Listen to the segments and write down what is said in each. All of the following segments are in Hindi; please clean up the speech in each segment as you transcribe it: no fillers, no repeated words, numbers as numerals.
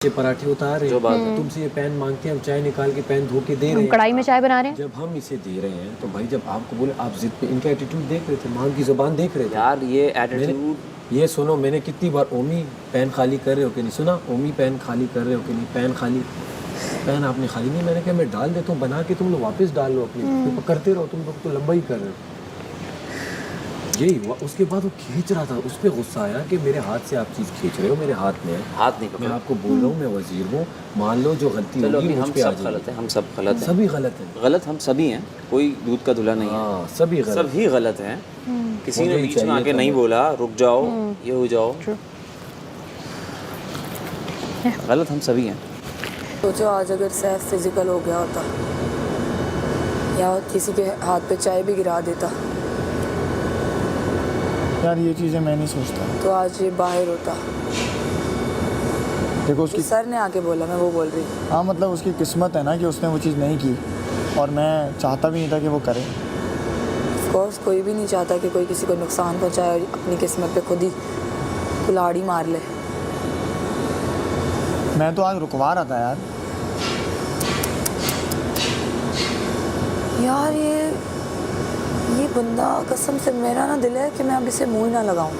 ये पराठे उतार रहे हैं, तुमसे ये पैन मांगते हैं, हम चाय निकाल के पैन धो के दे रहे हैं, कढ़ाई में चाय बना रहे हैं। जब हम इसे दे रहे हैं तो भाई जब आपको बोले आप जिद पे, इनका एटीट्यूड देख रहे थे, मांग की जुबान देख रहे थे यार। ये एटीट्यूड, ये सुनो, मैंने कितनी बार ओमी पैन खाली कर रहे हो कि नहीं, सुना ओमी पैन खाली कर रहे हो कि नहीं, पैन खाली, पैन आपने खाली नहीं, मैंने कहा मैं डाल देता हूँ बना के, तुम लोग वापस डाल लो अपनी, तो करते रहो तुम लोग, तो लंबा ही कर रहे हो। यही हुआ। उसके बाद वो खींच रहा था, उस पर गुस्सा आया कि मेरे हाथ से आप चीज़ खींच रहे हो, मेरे हाथ में है, हाथ नहीं मैं पकड़ो। आपको बोल रहा हूँ, मैं वजीर हूँ, मान लो जो गलती चलो होगी अभी मुझ हम पे आ सब जाएगी। गलत हैं, हम सब गलत हैं, सभी गलत हैं, गलत हम सभी हैं, कोई दूध का धुला नहीं है, हाँ सभी गलत। सभी गलत हैं। किसी ने होना ही बीच में चाहिए आके था नहीं मैं। बोला रुक जाओ, ये हो जाओ, गलत हम सभी हैं। सोचो आज अगर सैफ फिजिकल हो गया होता या किसी के हाथ पे चाय भी गिरा देता यार ये चीज़ें मैं नहीं सोचता। तो आज ये बाहर होता। देखो उसकी, सर ने आके बोला, मैं वो बोल रही हूँ। हाँ मतलब उसकी किस्मत है ना कि उसने वो चीज़ नहीं की, और मैं चाहता भी नहीं था कि वो करे। ऑफ कोर्स कोई भी नहीं चाहता कि कोई किसी को नुकसान पहुंचाए और अपनी किस्मत पे खुद ही कुल्हाड़ी मार ले। मैं तो आज रुकवा रहा था यार। यार ये बंदा, कसम से मेरा ना दिल है कि मैं अब इसे मुंह ही ना लगाऊं,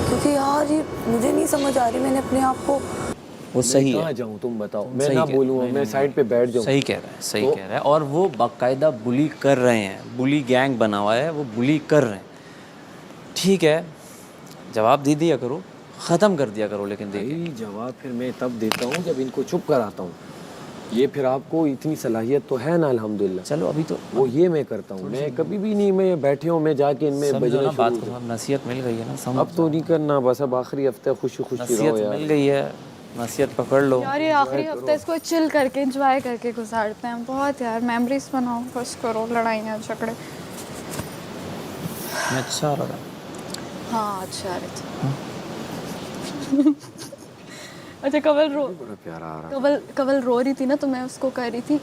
क्योंकि यार ये मुझे नहीं समझ आ रही। मैंने अपने आप को, वो सही कहाँ है, जाऊँ तुम बताओ, मैं सही ना कह- बोलूँ, मैं साइड पे बैठ जाऊँ। सही कह रहा है, सही तो- कह रहा है। और वो बाकायदा बुली कर रहे हैं, बुली गैंग बना हुआ है, वो बुली कर रहे हैं। ठीक है, जवाब दे दिया करो, ख़त्म कर दिया करो, लेकिन देखिए भाई जवाब फिर मैं तब देता हूँ जब इनको चुप कराता हूँ। ये फिर आपको इतनी सलाहियत तो है ना अल्हम्दुलिल्लाह, चलो अभी तो वो ये मैं करता हूँ। मैं कभी भी नहीं, मैं बैठे हूँ, मैं जाके इनमें समझो बजना ना बात शुरू को, कर- अब नसीहत मिल गई है ना, समझ अब तो नहीं करना, बस अब आखिरी हफ्ते खुशी खुशी रहो नसीहत यार। मिल गई है, नसीहत पकड़ लो। यार ये आखिरी हफ्ता इसको चिल करके एंजॉय करके गुजारते हैं बहुत यार, मेमोरीज बनाओ, बस करो लड़ाइयाँ झगड़े। मैं अच्छा रहा था। हाँ अच्छा आ रहे थे। अच्छा बड़ा प्यारा आ रहा कवल रो रही थी ना, तो मैं उसको कह रही थी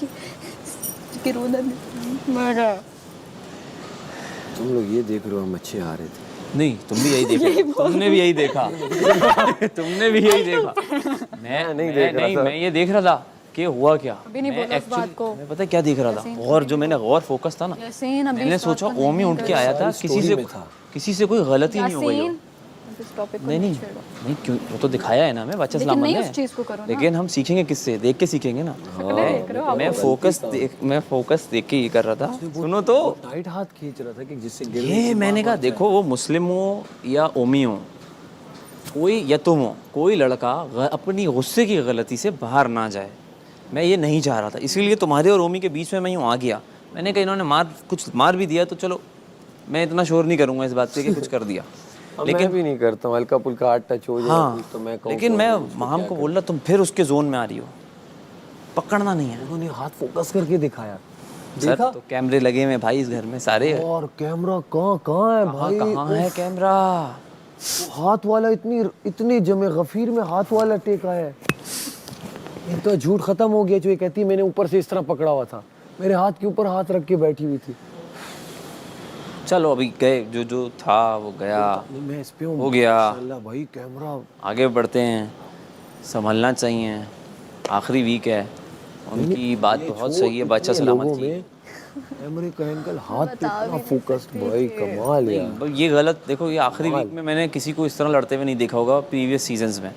कि रोना नहीं, मगर तुम लोग ये देख रहे हो हम अच्छे आ रहे थे। नहीं, तुम भी यही देखा, तुमने भी यही देखा, तुमने भी यही देखा। मैं ये देख रहा था कि हुआ क्या। अभी नहीं मैं बोला उस बात actually- को। मैं पता है क्या देख रहा था, और जो मैंने गौर फोकस था ना, यासीन अभी मैंने इस बात सोचा को नहीं ओमी उठ के आया था, सारी किसी से story में था। किसी से कोई गलती नहीं हो गई हो। यासीन इस टॉपिक को नहीं नहीं छेड़ो। नहीं, क्यों, वो तो दिखाया है ना, मैं बच्चा लेकिन सलाम नहीं है, उस चीज़ को करो ना। लेकिन हम सीखेंगे किससे, देख के सीखेंगे ना। शक्लें देख रहे हो आप। मैं फोकस देख के ये कर रहा था। सुनो तो, टाइट हाथ खींच रहा था कि जिससे गिर ये मैंने कहा देखो, वो मुस्लिम हो या ओमी हो, कोई या तुम हो, कोई लड़का अपनी गुस्से की गलती से बाहर ना जाए। मैं ये नहीं चाह रहा था, इसीलिए तुम्हारे और ओमी के बीच में मैं यूँ आ गया। मैंने कहा इन्होंने कुछ मार भी दिया तो चलो, मैं इतना शोर नहीं करूँगा इस बात पे कि कुछ कर दिया। लेकिन मैं भी नहीं करता हूँ, हल्का फुल्का हाथ टच हो जाए हाँ, तो मैं कहूँ लेकिन तो मैं उसको माम क्या को करें। बोल रहा तुम फिर उसके जोन में आ रही हो, पकड़ना नहीं है। उन्होंने हाथ फोकस करके दिखाया, सर देखा? तो कैमरे लगे हुए हैं भाई इस घर में सारे। और कैमरा कहाँ है भाई, कहाँ है कैमरा? हाथ वाला इतनी जमे गफीर में हाथ वाला टेका है। इनका झूठ खत्म हो गया जो ये कहती मैंने ऊपर से इस तरह पकड़ा हुआ था, मेरे हाथ के ऊपर हाथ रख के बैठी हुई थी। चलो अभी गए, जो जो था वो गया, मैं इस पे हूँ, हो गया। माशाल्लाह भाई कैमरा। आगे बढ़ते हैं, संभलना चाहिए, आखिरी वीक है। उनकी बात बहुत सही है, बच्चा सलामत की। कैमरे का एंगल हाथ पे इतना फोकस्ड, भाई कमाल यार। ये गलत, देखो ये आखिरी वीक में मैंने किसी को इस तरह लड़ते हुए नहीं देखा होगा प्रीवियस सीजन्स में।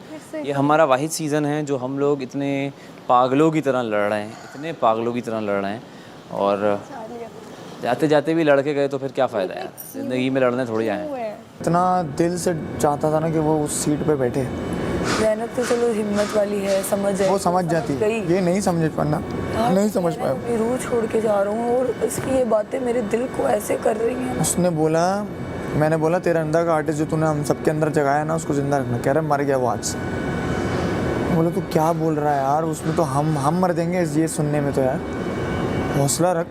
ये हमारा वाहिद सीज़न है जो हम लोग इतने पागलों की तरह लड़ रहे हैं, इतने पागलों की तरह लड़ रहे हैं, और जाते जाते भी लड़के गए तो फिर क्या फ़ायदा यार, ज़िंदगी में लड़ने थोड़ी आए हैं। इतना दिल से चाहता था ना कि वो उस सीट पे बैठे, मेहनत तो चलो हिम्मत वाली है, समझ जाए, वो समझ जाती। गई। ये नहीं समझ पाना, नहीं समझ पाया। मैं रूह छोड़ के जा रहा हूँ और इसकी ये बातें मेरे दिल को ऐसे कर रही हैं। उसने बोला, मैंने बोला तेरे अंदर का आर्टिस्ट जो तूने हम सबके अंदर जगाया ना, उसको जिंदा रखना। कह रहा मर गया वो आज से। बोला तू क्या बोल रहा है यार, उसमें तो हम मर देंगे ये सुनने में। तो यार हौसला रख,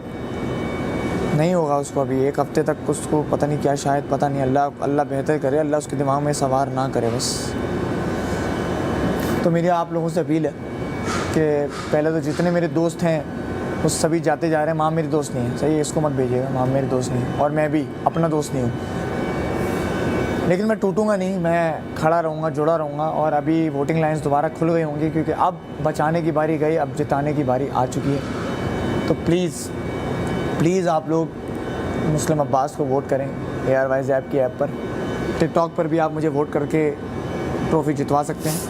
नहीं होगा उसको अभी, एक हफ्ते तक उसको पता नहीं क्या, शायद पता नहीं, अल्लाह बेहतर करे, अल्लाह उसके दिमाग में सवार ना करे बस। तो मेरी आप लोगों से अपील है कि पहले तो जितने मेरे दोस्त हैं वो सभी जाते जा रहे हैं। माँ मेरी दोस्त नहीं है, सही है, इसको मत भेजिएगा, माँ मेरी दोस्त नहीं है, और मैं भी अपना दोस्त नहीं हूँ। लेकिन मैं टूटूंगा नहीं, मैं खड़ा रहूँगा, जुड़ा रहूँगा। और अभी वोटिंग लाइन्स दोबारा खुल गई होंगी, क्योंकि अब बचाने की बारी गई, अब जिताने की बारी आ चुकी है। तो प्लीज़ आप लोग मुस्लिम अब्बास को वोट करें ARYZ ऐप की ऐप पर। टिकटॉक पर भी आप मुझे वोट करके ट्रॉफ़ी जितवा सकते हैं।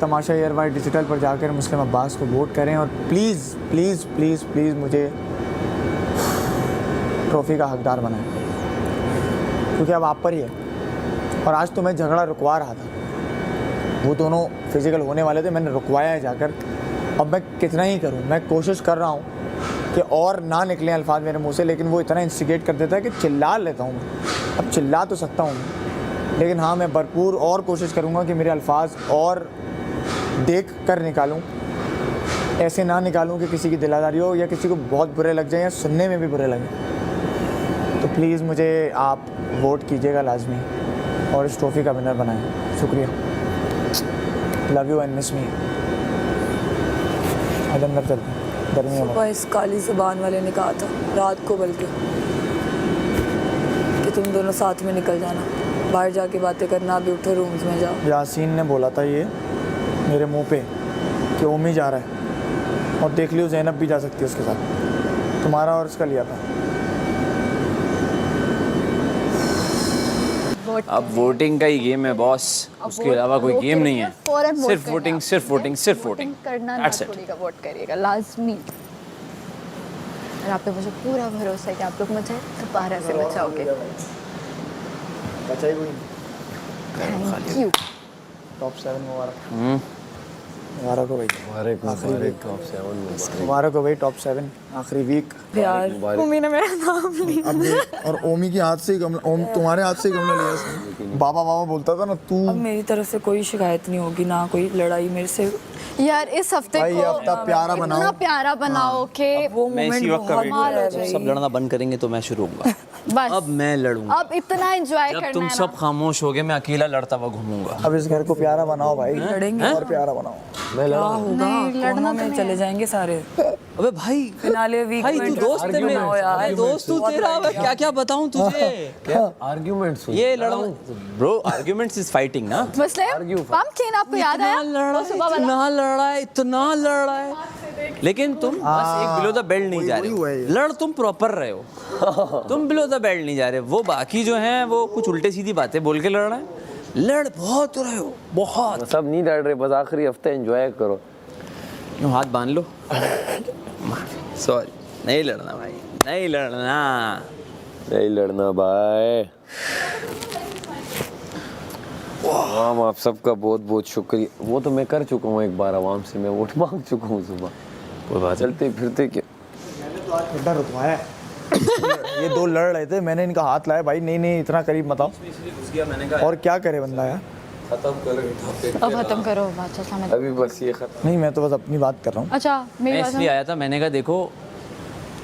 @तमाशा ARY डिजिटल पर जाकर मुस्लिम अब्बास को वोट करें और प्लीज़ प्लीज़ प्लीज़ प्लीज़ मुझे ट्रॉफ़ी का हकदार बनाएं, क्योंकि अब आप पर ही है। और आज तो मैं झगड़ा रुकवा रहा था, वो दोनों फिज़िकल होने वाले थे, मैंने रुकवाया है जाकर। अब मैं कितना ही करूं, मैं कोशिश कर रहा हूं कि और ना निकलें अल्फाज मेरे मुंह से, लेकिन वो इतना इंस्टिगेट कर देता है कि चिल्ला लेता हूं मैं। अब चिल्ला तो सकता हूं मैं, लेकिन हाँ, मैं भरपूर और कोशिश करूंगा कि मेरे अल्फाज और देख कर निकालूं, ऐसे ना निकालूं कि किसी की दिलादारी हो या किसी को बहुत बुरे लग जाए या सुनने में भी बुरे लगे। तो प्लीज़ मुझे आप वोट कीजिएगा लाजमी और इस ट्रॉफ़ी का विनर बनाएं। शुक्रिया। लव यू एंड मिस मी। आज अंदर चलते हैं, गर्मी है बहुत। सुबह इस काली ज़बान वाले ने कहा था, रात को बल्कि, कि तुम दोनों साथ में निकल जाना, बाहर जाके बातें करना, अभी उठो रूम्स में जाओ। यासीन ने बोला था ये मेरे मुंह पे कि ओमी जा रहा है, और देख लियो ज़ैनब भी जा सकती है उसके साथ। तुम्हारा और इसका लिया था। अब वोटिंग का ही गेम है बॉस, उसके अलावा कोई गेम नहीं है। सिर्फ वोटिंग, सिर्फ वोटिंग, सिर्फ वोटिंग करना ना, That's it. थोड़ी का वोट करिएगा लाजमी। और आप पे मुझे पूरा भरोसा है कि आप लोग मुझे दोबारा से बचाओगे। बचाई हुई थैंक यू। टॉप 7 मुबारक। मुबारक हो भाई, मुबारक हो भाई। टॉप 7 आखिरी वीक। यार मम्मी ने मेरा नाम लिया। और ओमी के हाथ से ही गमला, तुम्हारे हाथ से ही गमला लिया इसने। बाबा बाबा बोलता था ना तू। अब मेरी तरफ से कोई शिकायत नहीं होगी, ना कोई लड़ाई मेरे से। यार इस हफ्ते भाई को ये हफ्ता प्यारा बनाओ। इतना प्यारा बनाओ कि वो मैं इसी मोमेंट वक्त का बहुत वेट मार कर है रहा हूँ। भाई। सब लड़ना बंद करेंगे तो मैं शुरू होऊंगा। बस अब मैं लड़ूंगा। अब इतना एंजॉय जब करना तुम है सब खामोश हो गए, मैं अकेला लड़ता हुआ घूमूंगा। अब इस घर को प्यारा बनाओ भाई, लड़ेंगे और प्यारा बनाओ। क्या होगा, लड़ना में चले जाएंगे सारे। अबे भाई, फिनाले वीक भाई में तू दोस्त है मेरा, अरे दोस्त तू तेरा। अब क्या क्या बताऊं तुझे? आर्ग्यूमेंट्स ये लड़ना ब्रो, आर्ग्यूमेंट्स इज फाइटिंग ना। मुस्लिम पंपकिन आपको याद आया? वो सुबह वाला। इतना लड़ा है, इतना लड़ा है, लेकिन तुम बस एक बिलो द बेल्ट नहीं जा रहे हो। लड़ तुम प्रॉपर रहे हो, तुम बिलो द बेल्ट नहीं जा रहे। वो बाकी जो हैं वो कुछ उल्टे सीधी बातें बोल के लड़ रहे हैं। लड़ बहुत रहे हो, बहुत। सब नहीं लड़ रहे, बस आखिरी हफ्ते एंजॉय करो। यूँ हाथ बांध लो। सॉरी, नहीं लड़ना भाई, नहीं लड़ना। नहीं लड़ना भाई। आवाम आप सबका बहुत बहुत शुक्रिया। वो तो मैं कर चुका हूँ एक बार, आवाम से मैं वोट मांग चुका हूँ सुबह। कोई बात चलते फिरते क्या गड्ढा रुकवाया है। ये दो लड़ रहे थे, मैंने इनका हाथ लाया। भाई नहीं नहीं, इतना करीब मत आओ। और क्या करे बंदा यार। अब खत्म करो बात। समझ अभी बस ये खत्म। नहीं, मैं तो बस अपनी बात कर रहा हूँ। अच्छा मेरी मैं बात इसलिए आया था, मैंने कहा देखो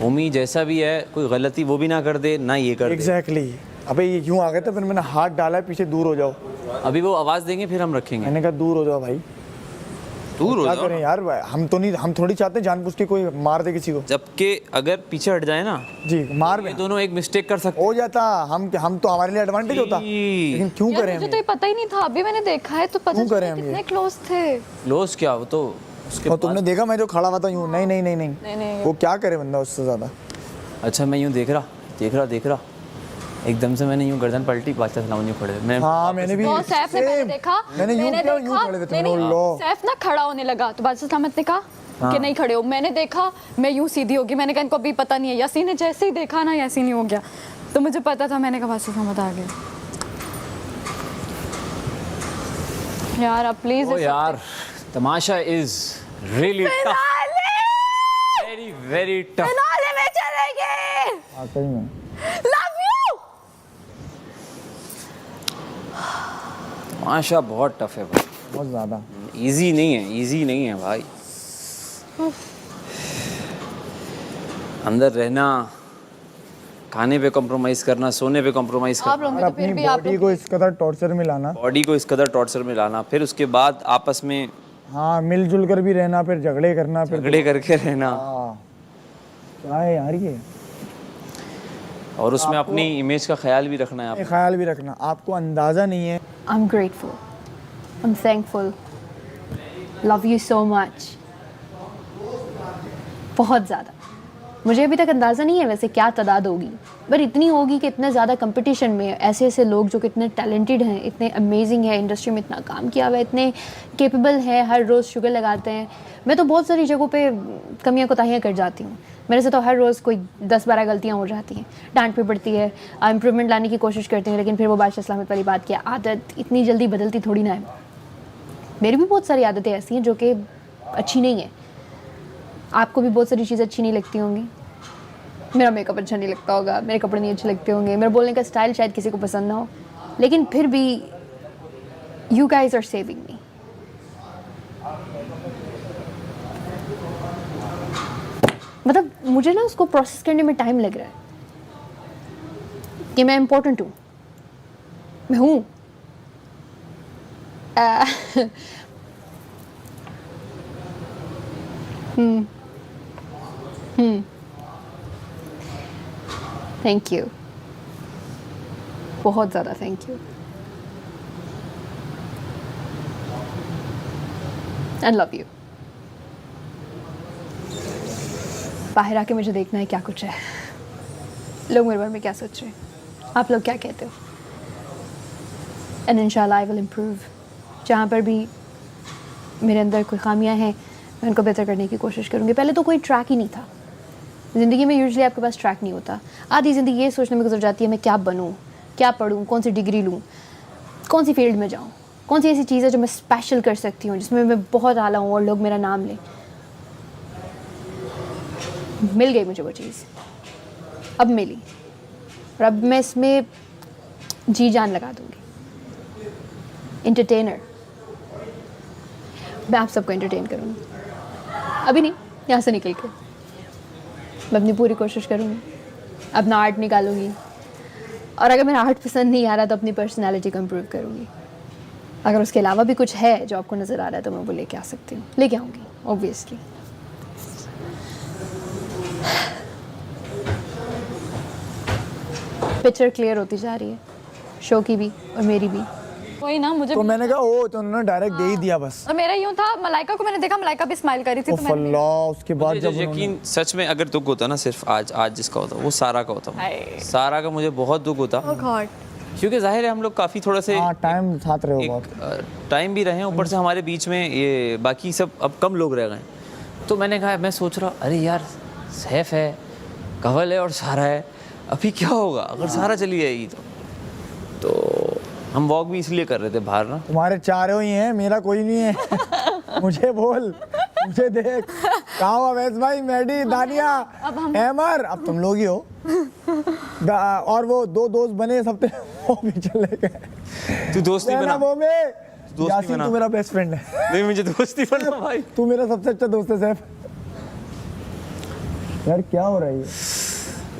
ओमी जैसा भी है, कोई गलती वो भी ना कर दे, ना ये कर दे। एग्जैक्टली। अबे ये यूँ आ गए थे, फिर मैंने हाथ डाला है पीछे, दूर हो जाओ। अभी वो आवाज देंगे फिर हम रखेंगे। मैंने कहा दूर हो जाओ भाई। दूर हो क्या जाओ करें यार, हम तो नहीं, हम थोड़ी चाहते जानबूझ के कोई मार दे किसी को। जबकि अगर पीछे हट जाए ना, जी मार ये भी दोनों एक मिस्टेक कर सकते हो जाता। हम तो हमारे लिए एडवांटेज होता, लेकिन क्यों यार करें मुझे हम तो ये? ये पता ही नहीं था, अभी मैंने देखा है तो पता क्यों चला करें हम ये? कितने क्लोज थे। क्लोज क्या, वो तो उसके और तुमने देखा मैं जो खड़ा हुआ था यूँ? नहीं नहीं नहीं नहीं, नहीं। वो क्या करे बंदा उससे ज्यादा। अच्छा मैं यूँ देख रहा एकदम से मैंने यूँ गर्दन पलटी, बादशाह सलाम यूँ खड़े थे। मैं हाँ मैंने भी तो सैफ ने पहले सेम। देखा, मैंने यूँ किया, यूँ देखा, खड़े थे नहीं, तुम नहीं, लोग। सैफ ना खड़ा होने लगा तो बादशाह सलामत ने कहा कि नहीं खड़े हो। मैंने देखा मैं यूँ सीधी होगी, मैंने कहा इनको अभी पता नहीं है। यासीन ने जैसे ही देखा ना, यासीन ही हो गया, तो मुझे पता था। मैंने कहा बादशाह सलामत आ गए। यार अब प्लीज ओ यार, तमाशा is really tough, very very tough. Finale में चलेंगे। वाकई में लव यू। तमाशा बहुत टफ है भाई, बहुत ज्यादा। इजी नहीं है, इजी नहीं है भाई। अंदर रहना, खाने पे कॉम्प्रोमाइज करना, सोने पे कॉम्प्रोमाइज आप करना, लोग और तो फिर अपनी भी आप बॉडी को इस कदर टॉर्चर में लाना। बॉडी को इस कदर टॉर्चर में लाना, फिर उसके बाद आपस में हाँ मिलजुल कर भी रहना, फिर झगड़े करना, फिर झगड़े करके रहना। हाँ क्या है यार ये। और उसमें अपनी इमेज का ख्याल भी रखना है आपको। ख्याल भी रखना, आपको अंदाज़ा नहीं है। I'm grateful. I'm thankful. Love you so much. बहुत ज़्यादा। मुझे अभी तक अंदाज़ा नहीं है वैसे क्या तादाद होगी, पर इतनी होगी कि इतने ज़्यादा कंपटीशन में ऐसे ऐसे लोग जो कि इतने टैलेंटेड हैं, इतने अमेजिंग है, इंडस्ट्री में इतना काम किया हुआ है, इतने केपेबल हैं, हर रोज़ शुगर लगाते हैं। मैं तो बहुत सारी जगहों पे कमियां कोताहियां कर जाती हूँ, मेरे से तो हर रोज़ कोई 10-12 गलतियाँ हो जाती हैं, डांट भी पड़ती है, इम्प्रूवमेंट लाने की कोशिश करती हूँ, लेकिन फिर वो बादशाह सलामत वाली बात की आदत इतनी जल्दी बदलती थोड़ी ना है। मेरी भी बहुत सारी आदतें ऐसी हैं जो कि अच्छी नहीं है, आपको भी बहुत सारी चीज़ें अच्छी नहीं लगती होंगी, मेरा मेकअप अच्छा नहीं लगता होगा, मेरे कपड़े नहीं अच्छे लगते होंगे, मेरा बोलने का स्टाइल शायद किसी को पसंद ना हो, लेकिन फिर भी you guys are saving me. मतलब मुझे ना उसको प्रोसेस करने में टाइम लग रहा है कि मैं इम्पोर्टेंट हूँ, मैं हूँ। थैंक यू, बहुत ज़्यादा thank you, and love you. बाहर आके मुझे देखना है क्या कुछ है, लोग मेरे बारे में क्या सोच रहे हैं, आप लोग क्या कहते हो, एंड इंशाल्लाह आई विल इम्प्रूव। जहाँ पर भी मेरे अंदर कोई खामियां हैं मैं उनको बेहतर करने की कोशिश करूँगी। पहले तो कोई ट्रैक ही नहीं था ज़िंदगी में, यूजुअली आपके पास ट्रैक नहीं होता। आधी ज़िंदगी ये सोचने में गुजर जाती है मैं क्या बनूँ, क्या पढ़ूँ, कौन सी डिग्री लूँ, कौन सी फील्ड में जाऊँ, कौन सी ऐसी चीज़ है जो मैं स्पेशल कर सकती हूँ, जिसमें मैं बहुत आला हूँ और लोग मेरा नाम लें। मिल गई मुझे वो चीज़, अब मिली, और अब मैं इसमें जी जान लगा दूँगी। इंटरटेनर, मैं आप सबको एंटरटेन करूँगी, अभी नहीं, यहाँ से निकल के मैं अपनी पूरी कोशिश करूँगी, अपना आर्ट निकालूंगी, और अगर मेरा आर्ट पसंद नहीं आ रहा तो अपनी पर्सनालिटी को इम्प्रूव करूँगी। अगर उसके अलावा भी कुछ है जो आपको नज़र आ रहा है तो मैं वो लेके आ सकती हूँ, लेके आऊँगी ऑब्वियसली। पिक्चर क्लियर होती जा रही है, शो की भी और मेरी भी। वही ना, मुझे तो मैंने कहा ओ तो उन्होंने डायरेक्ट दे ही दिया बस। और मेरा यूं था, मलाइका को मैंने देखा, मलाइका भी स्माइल कर रही थी, तो मैंने अल्लाह, उसके बाद मुझे जब यकीन सच में अगर दुख होता ना सिर्फ आज जिसका होता वो सारा का होता, हाय। सारा का मुझे बहुत दुख होता, Oh God। क्योंकि जाहिर है हम लोग काफ़ी थोड़ा से हाँ टाइम साथ रहे हो बहुत। टाइम भी रहे हैं, ऊपर से हमारे बीच में ये बाकी सब अब कम लोग रह गए। तो मैंने कहा, मैं सोच रहा अरे यार सैफ है, कंवल है और सारा है, अभी क्या होगा अगर सारा चली जाएगी तो हम वॉक भी इसलिए कर रहे थे बाहर ना। तुम्हारे चारों ही हैं, मेरा कोई नहीं है। मुझे बोल, मुझे देख, कहाँ हुआ वैस भाई, मैडी, दानिया, एमर, अब तुम लोग ही हो। और वो 2 दोस्त बने सब, वो भी चले गए। तू दोस्त नहीं बना, वो में दोस्त यासीन बना। तू मेरा बेस्ट फ्रेंड है। नहीं मुझे दोस्त नहीं बना भाई, तू मेरा सबसे अच्छा दोस्त है सैफ। यार क्या हो रहा है ये?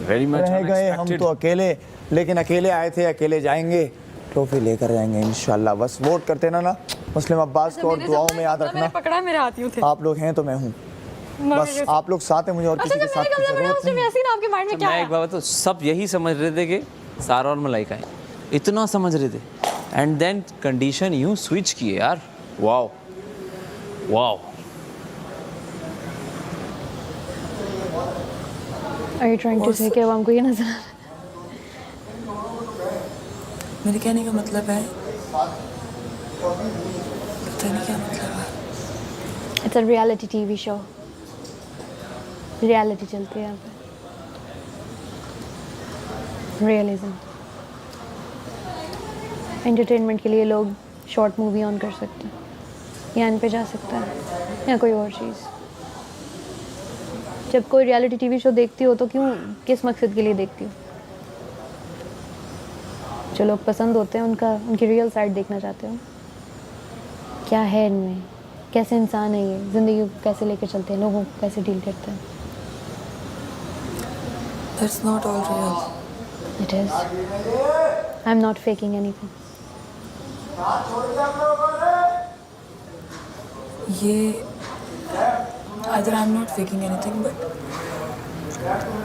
वेरी मच रह गए हम तो अकेले, लेकिन अकेले आए थे अकेले जाएंगे, ट्रॉफी लेकर जाएंगे इंशाल्लाह। बस वोट करते ना मुस्लिम अब्बास को, और दुआओं में याद रखना। पकड़ा मेरे हाथियों थे, आप लोग हैं तो मैं हूँ, बस आप लोग साथ हैं, मुझे और किसी के साथ की जरूरत नहीं। आपके माइंड में क्या मैं है? एक बात तो सब यही समझ रहे थे कि सारा और मलाइका है, इतना समझ रहे थे, एंड देन कंडीशन यूं स्विच किए यार। Wow wow. Are you trying to say कि अब हमको ये नजर आ रहा है? मेरे कहने का मतलब है, पता नहीं क्या मतलब है। It's a reality TV show. Reality चलती है यहाँ पे, रियलिज्म। एंटरटेनमेंट के लिए लोग शॉर्ट मूवी ऑन कर सकते हैं, या इन पे जा सकता है, या कोई और चीज़। जब कोई रियलिटी टीवी शो देखती हो तो क्यों, किस मकसद के लिए देखती हो? जो लोग पसंद होते हैं उनकी रियल साइड देखना चाहते हो, क्या है इनमें, कैसे इंसान है ये, ज़िंदगी को कैसे लेकर चलते हैं, लोगों को कैसे डील करते हैं। That's not all real. It is. I'm not faking anything. ये either I'm not faking anything, but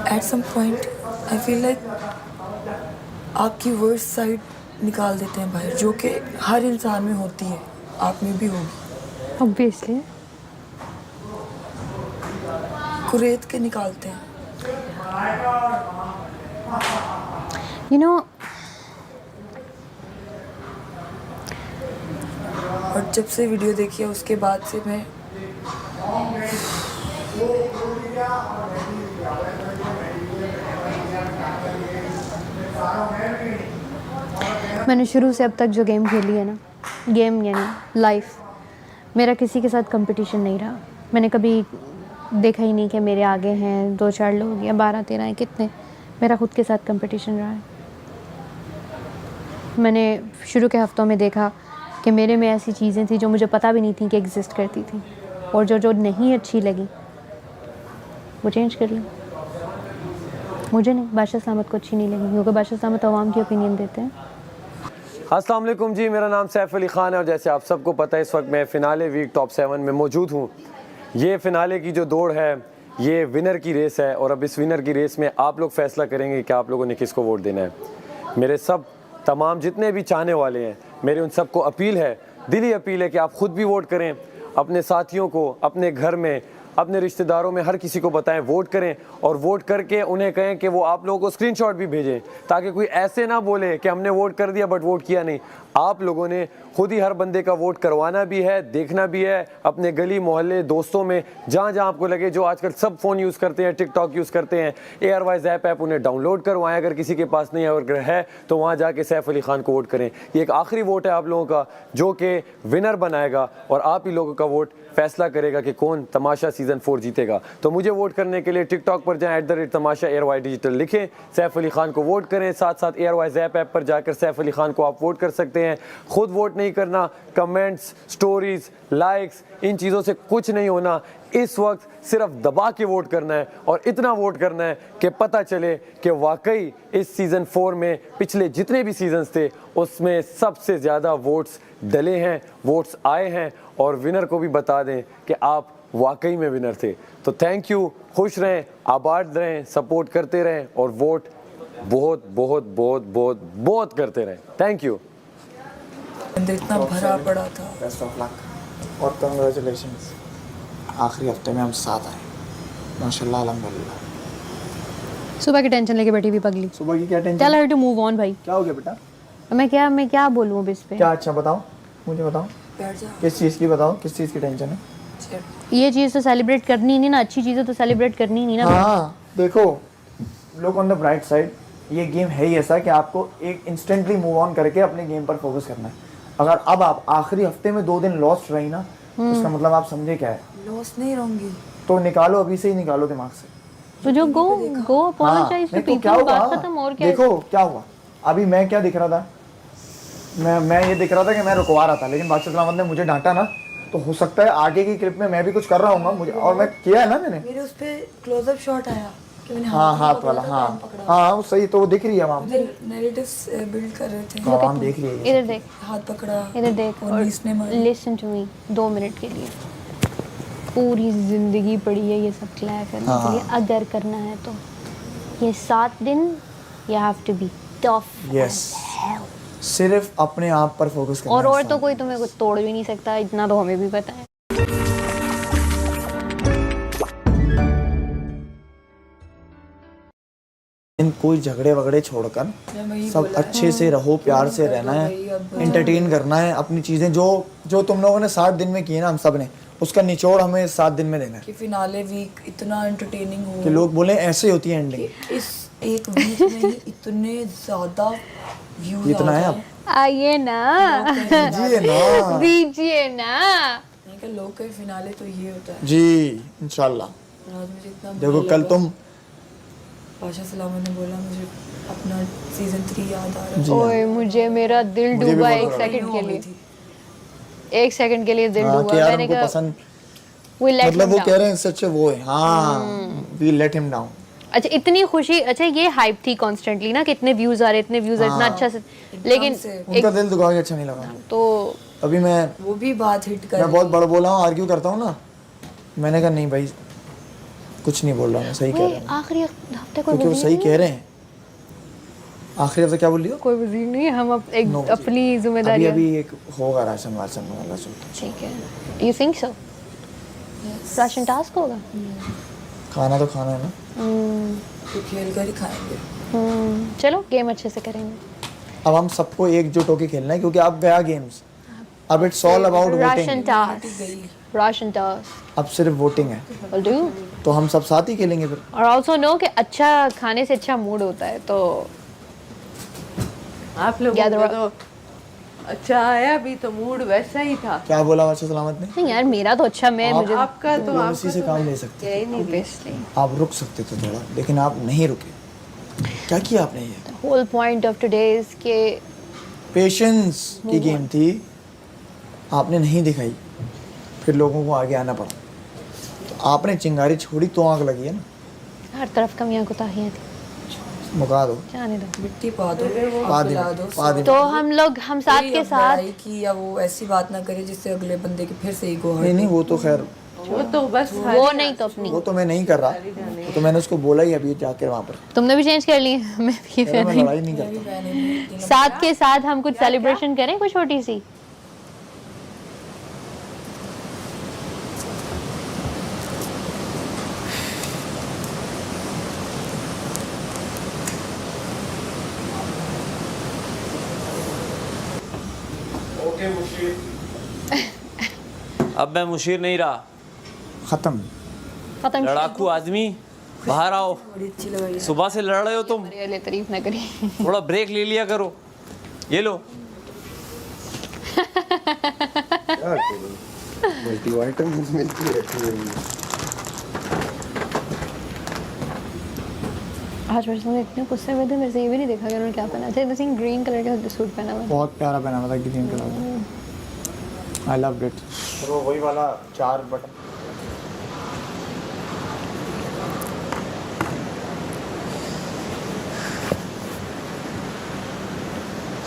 at some point I feel like आपकी वर्स्ट साइड निकाल देते हैं बाहर, जो कि हर इंसान में होती है, आप में भी होगी। ऑब्वियसली। कुरेद के निकालते हैं। यू नो, और जब से वीडियो देखी है उसके बाद से मैं मैंने शुरू से अब तक जो गेम खेली है ना, गेम यानी लाइफ, मेरा किसी के साथ कंपटीशन नहीं रहा। मैंने कभी देखा ही नहीं कि मेरे आगे हैं 2-4 लोग या 12-13 हैं, कितने। मेरा खुद के साथ कंपटीशन रहा है। मैंने शुरू के हफ्तों में देखा कि मेरे में ऐसी चीज़ें थी जो मुझे पता भी नहीं थी कि एग्जिस्ट करती थी, और जो नहीं अच्छी लगी वो चेंज कर ली। मुझे नहीं, बादशाह सलामत को अच्छी नहीं लगी, क्योंकि बादशाह सलामत अवाम की ओपिनियन देते हैं। अस्सलाम वालेकुम जी, मेरा नाम सैफ अली ख़ान है और जैसे आप सबको पता है इस वक्त मैं फ़िनाले वीक टॉप 7 में मौजूद हूँ। ये फ़िनाले की जो दौड़ है ये विनर की रेस है और अब इस विनर की रेस में आप लोग फ़ैसला करेंगे कि आप लोगों ने किसको वोट देना है। मेरे सब तमाम जितने भी चाहने वाले हैं, मेरी उन सबको अपील है, दिली अपील है कि आप ख़ुद भी वोट करें, अपने साथियों को, अपने घर में, अपने रिश्तेदारों में हर किसी को बताएं, वोट करें और वोट करके उन्हें कहें कि वो आप लोगों को स्क्रीनशॉट भी भेजें, ताकि कोई ऐसे ना बोले कि हमने वोट कर दिया बट वोट किया नहीं। आप लोगों ने खुद ही हर बंदे का वोट करवाना भी है, देखना भी है, अपने गली मोहल्ले दोस्तों में जहाँ जहाँ आपको लगे, जो आजकल सब फ़ोन यूज़ करते हैं, टिकटॉक यूज़ करते हैं, एयरवाइज ऐप उन्हें डाउनलोड करवाएं। अगर किसी के पास नहीं है, अगर है तो वहाँ जाके सैफ अली ख़ान को वोट करें। ये एक आखिरी वोट है आप लोगों का जो कि विनर बनाएगा और आप ही लोगों का वोट फैसला करेगा कि कौन तमाशा सीज़न 4 जीतेगा। तो मुझे वोट करने के लिए टिकटॉक पर जाएं, @तमाशा ARY डिजिटल लिखें, सैफ अली ख़ान को वोट करें। साथ साथ एयरवाइज ऐप पर जाकर सैफ अली ख़ान को आप वोट कर सकते हैं। खुद वोट नहीं करना, कमेंट्स, स्टोरीज, लाइक्स, इन चीज़ों से कुछ नहीं होना। इस वक्त सिर्फ दबा के वोट करना है और इतना वोट करना है कि पता चले कि वाकई इस सीज़न 4 में पिछले जितने भी सीजन्स थे उसमें सबसे ज़्यादा वोट्स डले हैं, वोट्स आए हैं, और विनर को भी बता दें कि आप वाकई में विनर थे। तो थैंक यू, खुश रहें, आबाद रहें, सपोर्ट करते रहें और वोट बहुत बहुत बहुत बहुत बहुत करते रहें। Thank you. अंदर इतना भरा पड़ा था। बेस्ट ऑफ लक और कंग्रेचुलेशंस। आखिरी हफ्ते में हम साथ आए, माशाल्लाह, अल्हम्दुलिल्लाह। सुबह की टेंशन लेके बैठी भी पगली। सुबह की क्या tension? Tell her to move on भाई। क्या हो गया बेटा? मैं क्या बोलूँ अब इस पे? क्या अच्छा बताओ, मुझे बताओ, बैठ जा। किस चीज़ की बताओ, किस चीज़ की टेंशन है? ये चीज़ तो सेलिब्रेट करनी ही नहीं ना, अच्छी चीज़ें तो सेलिब्रेट करनी ही नहीं ना। हाँ देखो, look on the bright side, ये गेम है ही ऐसा कि आपको एक इंस्टेंटली मूव ऑन करके अपने गेम पर फोकस करना है। अगर अब आप आखिरी हफ्ते में 2 दिन लॉस्ट रही ना, तो इसका मतलब आप समझे क्या है? लॉस नहीं रहूंगी तो निकालो, अभी से ही निकालो दिमाग से। तो जो गो अपोलोजाइज टू नहीं तो क्या पीपल, बात हुआ? खत्म। और क्या? देखो क्या हुआ, अभी मैं क्या दिख रहा था, मैं ये दिख रहा था कि मैं रुकवा रहा था, लेकिन बादशाह सलामत ने मुझे डांटा ना, तो हो सकता है आगे की क्लिप में मैं भी कुछ कर रहा हूँ मुझे, और मैं किया है ना मैंने। मेरे उस पे क्लोजअप शॉट आया कि मैंने हाँ हाथ वाला, हाँ वो सही, तो वो दिख रही है वहाँ, नैरेटिव्स बिल्ड कर रहे थे। वहाँ देख रही है। इधर देख, हाथ पकड़ा, इधर देख और और इसने मारी। लिसन टू मी 2 मिनट के लिए। पूरी जिंदगी पड़ी है ये सब क्लियर करने के लिए। अगर करना है तो ये 7 दिन you have to be tough. Yes, सिर्फ अपने आप पर फोकस करना और है। तो कोई तुम्हें कुछ तोड़ भी नहीं सकता, इतना तो हमें भी पता है। इन कोई झगड़े वगड़े छोड़कर सब अच्छे से रहो, प्यार से रहना है, एंटरटेन करना है अपनी चीज़ें जो तुम लोगों ने 60 दिन में की है ना, हम सब ने, उसका निचोड़ हमें 7 दिन में देना है। कि फिनाले वीक इतना एंटरटेनिंग हो कि लोग बोले ऐसे होती है एंडिंग। इस एक वीक में ही इतने ज्यादा व्यूज इतना है अब, आइए ना, जी ना, दीजिए ना। मैंने कहा लोग के फिनाले तो ये होता है। जी इंशाल्लाह। और आज मुझे इतना देखो बुरा कल लगा। तुम, बादशाह सलामत ने बोला मुझे अपना सीजन 3 याद आ रहा है। ओए मुझे मेरा दिल मुझे भी डूबा बहुत 1 बुरा सेकंड के लिए, थी। 1 सेकंड के लिए दिल हाँ, डूबा। कि यार मैंने हमको कहा पसंद, we let मतलब him वो down। कह रहे हैं सच वो है, हाँ वी लेट हिम डाउन। अच्छा इतनी खुशी, अच्छा ये हाइप थी कॉन्स्टेंटली ना, कितने व्यूज आ रहे, इतने व्यूज इतना अच्छा से, लेकिन उनका दिल दुखा के अच्छा नहीं लगा। तो अभी मैं वो भी बात हिट कर मैं बहुत बड़ा बोला हूँ, आर्ग्यू करता हूँ ना, मैंने कहा नहीं भाई कुछ नहीं बोल रहा, मैं सही कह रहा हूँ, आखिरी हफ्ते को क्योंकि वो सही कह रहे हैं। आखिरी हफ्ता क्या बोल रही हो? कोई वजीर नहीं, हम एक No, अपनी अभी जिम्मेदारी अभी एक होगा राशन वाशन वाला सब। ठीक है, you think so? Ration task होगा? खाना तो खाना है ना। तो खेल कर ही खाएंगे। चलो गेम अच्छे से करेंगे। अब हम सबको एकजुट होकर खेलना है क्योंकि अब गया गेम्स, अब it's all about ration voting. Task, ration task अब सिर्फ वोटिंग है, विल डू। तो हम सब साथ ही खेलेंगे फिर। और ऑल्सो नो कि अच्छा खाने से अच्छा मूड होता है, तो आप लोगों Gather को up. तो अच्छा आया, अभी तो मूड वैसा ही था। क्या बोला वर्षा सलामत ने? नहीं यार मेरा तो अच्छा, मैं मुझे आपका तो डिप्लोमेसी से आपका काम ले सकते क्या ही नहीं थे। ऑब्वियसली आप रुक सकते थे थोड़ा, लेकिन आप नहीं रुके। क्या किया आपने? ये whole point of today is के पेशेंस की गेम थी, आपने नहीं दिखाई, फिर लोगों को आगे आना पड़ा। तो आपने चिंगारी छोड़ी तो आग लगी है ना। हर तरफ कमियां कुताहियां थी, मुका दो, जाने दो। मिट्टी पा दो, पा आग दी, जला दो। पा दी। तो हम लोग हम साथ कोई के अब साथ लड़ाई की या वो ऐसी बात ना करे जिससे अगले बंदे की फिर से ईगो नहीं नहीं, वो तो खैर वो तो बस वो नहीं तो अपनी वो तो मैं नहीं कर रहा, वो तो मैंने उसको बोला ही अभी जाके वहाँ पर। तुमने भी चेंज कर ली है, मैं भी कह रहा मैं लड़ाई नहीं करता। साथ के साथ हम कुछ सेलिब्रेशन करें, कुछ छोटी सी। अब मैं मुशीर नहीं रहा, खत्म। खत्म। लड़ाकू आदमी बाहर आओ। बड़ी अच्छी लग रही है। सुबह से लड़ रहे हो तुम, अरे तारीफ ना करी। थोड़ा ब्रेक ले लिया करो। ये लो। मल्टीवाइटमिन मिलती रहती है। आज वर्षा में इतने गुस्से में थे, मेरे से ये भी नहीं देखा कि उन्होंने क्या पहना था। आई थिंक ग्रीन कलर का सूट पहना हुआ है। बहुत प्यारा पहना हुआ था, ग्रीन कलर का। I love it. वो वही वाला 4 बटन।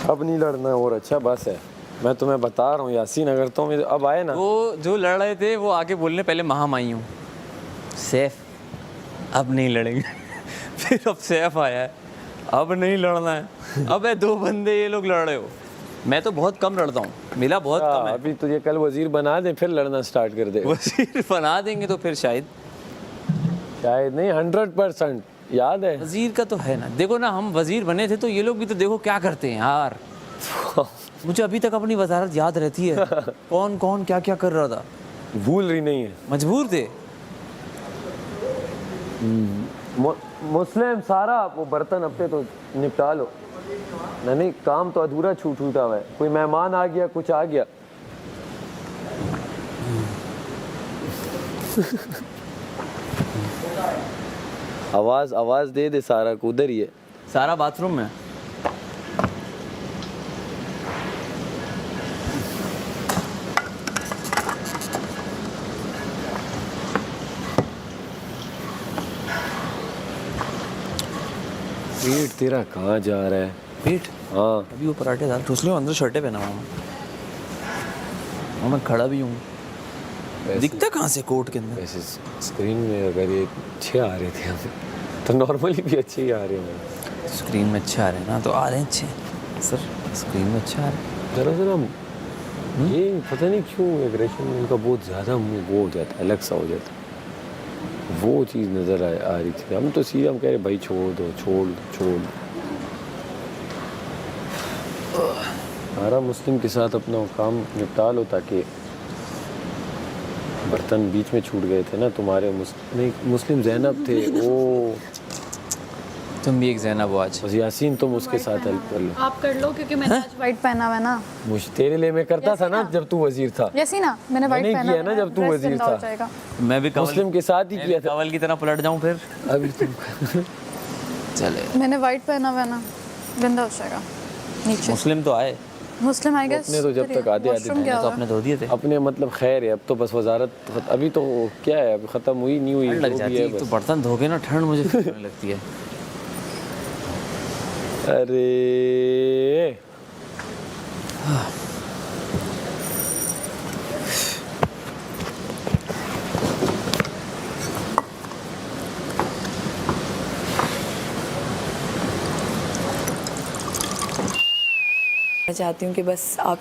अब नहीं लड़ना और अच्छा बस है। मैं तुम्हें बता रहा हूँ यासीन, अगर तुम अब आए ना, वो जो लड़ रहे थे वो आके बोलने पहले महामाई हूँ सैफ, अब नहीं लड़ेंगे। फिर अब सैफ आया है, अब नहीं लड़ना है। अब है 2 बंदे, ये लोग लड़ रहे हो। मैं तो बहुत कम लड़ता हूँ, मिला बहुत कम है। अभी तुझे कल वजीर बना दें फिर लड़ना स्टार्ट कर दे। वजीर बना देंगे तो फिर शायद नहीं 100% याद है। वजीर का तो है ना। देखो ना, हम वजीर बने थे तो ये लोग भी तो देखो क्या करते हैं यार। मुझे अभी तक अपनी वजारत याद रहती है, कौन कौन क्या क्या कर रहा था। भूल रही नहीं है। मजबूर थे। मुस्लिम सारा वो बर्तन अपने तो निपटा लो। नहीं काम तो अधूरा छूटा हुआ है। कोई मेहमान आ गया, कुछ आ गया। आवाज दे सारा को, उधर ही है सारा बाथरूम में। पेट तेरा कहाँ जा रहा है? पेट? हाँ अभी वो पराठे दाल ठूस लो, अंदर शर्टें पहना हुआ मैं खड़ा भी हूँ। दिखता कहाँ से कोट के अंदर? वैसे स्क्रीन में अगर ये अच्छे आ रहे थे हमें तो नॉर्मली भी अच्छे ही आ रहे हैं। स्क्रीन में अच्छे आ रहे हैं ना, तो आ रहे हैं अच्छे सर। स्क्रीन में अच्छे आ रहे हैं। जरा ये पता नहीं क्यों एग्रेशन उनका बहुत ज़्यादा वो हो जाता है, अलग सा हो जाता है। वो चीज़ नज़र आ रही थी। हम तो सीधा हम कह रहे भाई छोड़ दो। सारा मुस्लिम के साथ अपना काम निपटा लो, ताकि बर्तन बीच में छूट गए थे ना तुम्हारे। मुस्लिम ज़ैनब थे वो। तुम भी एक ज़ैनब हो आज। बस यासीन तुम उसके साथ हेल्प कर लो। आप कर लो क्योंकि मैंने आज वाइट पहना हुआ है ना। तेरे लिए मैं करता था ना जब तू वजीर था। जैसी ना मैंने वाइट मैंने पहना किया ना जब तू ड्रेस वजीर गंदा हो था। जाएगा। मैं भी मुस्लिम के साथ ही किया था। कवल की तरह पलट जाऊँ फिर? अभी तुम चले। मैंने वाइट पहना हुआ है ना, गंदा हो जाएगा नीचे। मुस्लिम तो आए। मुस्लिम आई गेस। अपने तो जब तक आधे तो अपने धो दिए थे। अपने मतलब खैर है। अब तो बस वजारत अभी तो क्या है, अभी ख़त्म हुई नहीं हुई लग जाती है तो बर्तन धो के ना, ठंड मुझे लगने लगती है। अरे मैं चाहती हूँ कि बस आप